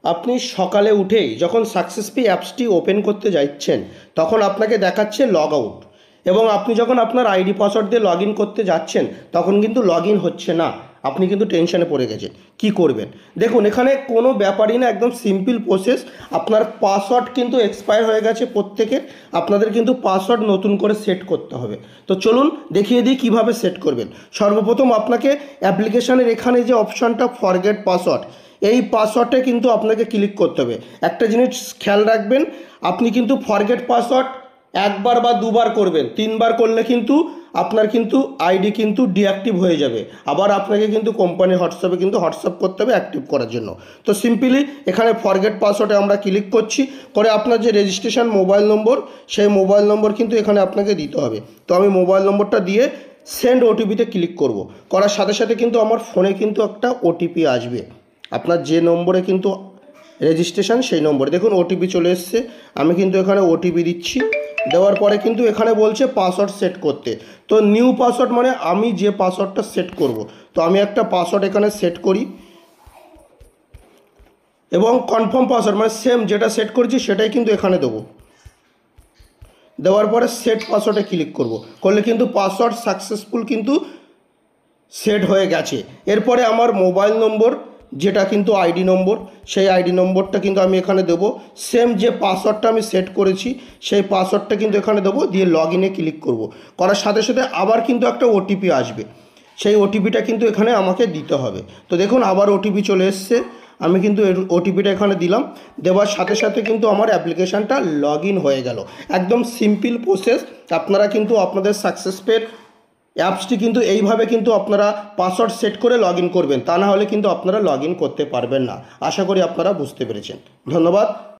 আপনি সকালে উঠেই যখন সাকসেসপি অ্যাপসটি ওপেন করতে যাচ্ছেন তখন আপনাকে দেখাচ্ছে লগ আউট, এবং আপনি যখন আপনার আইডি পাসওয়ার্ড দিয়ে লগ ইন করতে যাচ্ছেন তখন কিন্তু লগ ইন হচ্ছে না। আপনি কিন্তু টেনশনে পড়ে গেছেন, কি করবেন? দেখুন, এখানে কোনো ব্যাপারই না, একদম সিম্পল প্রসেস। আপনার পাসওয়ার্ড কিন্তু এক্সপায়ার হয়ে গেছে প্রত্যেকের, আপনাদের কিন্তু পাসওয়ার্ড নতুন করে সেট করতে হবে। তো চলুন দেখিয়ে দিই কীভাবে সেট করবেন। সর্বপ্রথম আপনাকে অ্যাপ্লিকেশানের এখানে যে অপশানটা ফরগেট পাসওয়ার্ড, এই পাসওয়ার্ডে কিন্তু আপনাকে ক্লিক করতে হবে। একটা জিনিস খেয়াল রাখবেন, আপনি কিন্তু ফরগেট পাসওয়ার্ড একবার বা দুবার করবেন, তিনবার করলে কিন্তু আপনার কিন্তু আইডি কিন্তু ডিঅ্যাক্টিভ হয়ে যাবে। আবার আপনাকে কিন্তু কোম্পানির হোয়াটসঅ্যাপে কিন্তু হোয়াটসঅ্যাপ করতে হবে অ্যাক্টিভ করার জন্য। তো সিম্পলি এখানে ফরগেট পাসওয়ার্ডে আমরা ক্লিক করছি, করে আপনার যে রেজিস্ট্রেশন মোবাইল নম্বর, সেই মোবাইল নম্বর কিন্তু এখানে আপনাকে দিতে হবে। তো আমি মোবাইল নম্বরটা দিয়ে সেন্ড ওটিপিতে ক্লিক করব। করার সাথে সাথে কিন্তু আমার ফোনে কিন্তু একটা ওটিপি আসবে, আপনার যে নম্বরে কিন্তু রেজিস্ট্রেশন সেই নম্বরে দেখুন ওটিপি চলে এসছে। আমি কিন্তু এখানে ওটিপি দিচ্ছি, দেওয়ার পরে কিন্তু এখানে বলছে পাসওয়ার্ড সেট করতে। তো নিউ পাসওয়ার্ড মানে আমি যে পাসওয়ার্ডটা সেট করব। তো আমি একটা পাসওয়ার্ড এখানে সেট করি, এবং কনফার্ম পাসওয়ার্ড মানে সেম যেটা সেট করেছি সেটাই কিন্তু এখানে দেবো। দেওয়ার পরে সেট পাসওয়ার্ডে ক্লিক করব, করলে কিন্তু পাসওয়ার্ড সাকসেসফুল কিন্তু সেট হয়ে গেছে। এরপরে আমার মোবাইল নম্বর যেটা কিন্তু আইডি নম্বর, সেই আইডি নম্বরটা কিন্তু আমি এখানে দেবো। সেম যে পাসওয়ার্ডটা আমি সেট করেছি সেই পাসওয়ার্ডটা কিন্তু এখানে দেবো, দিয়ে লগ ইনে ক্লিক করব। করার সাথে সাথে আবার কিন্তু একটা ওটিপি আসবে, সেই ওটিপিটা কিন্তু এখানে আমাকে দিতে হবে। তো দেখুন আবার ওটিপি চলে এসছে, আমি কিন্তু ওটিপিটা এখানে দিলাম। দেওয়ার সাথে সাথে কিন্তু আমার অ্যাপ্লিকেশানটা লগ ইন হয়ে গেল। একদম সিম্পল প্রসেস। আপনারা কিন্তু আপনাদের সাকসেসপের অ্যাপসটি কিন্তু এইভাবে কিন্তু আপনারা পাসওয়ার্ড সেট করে লগ ইন করবেন, তা না হলে কিন্তু আপনারা লগ ইন করতে পারবেন না। আশা করি আপনারা বুঝতে পেরেছেন। ধন্যবাদ।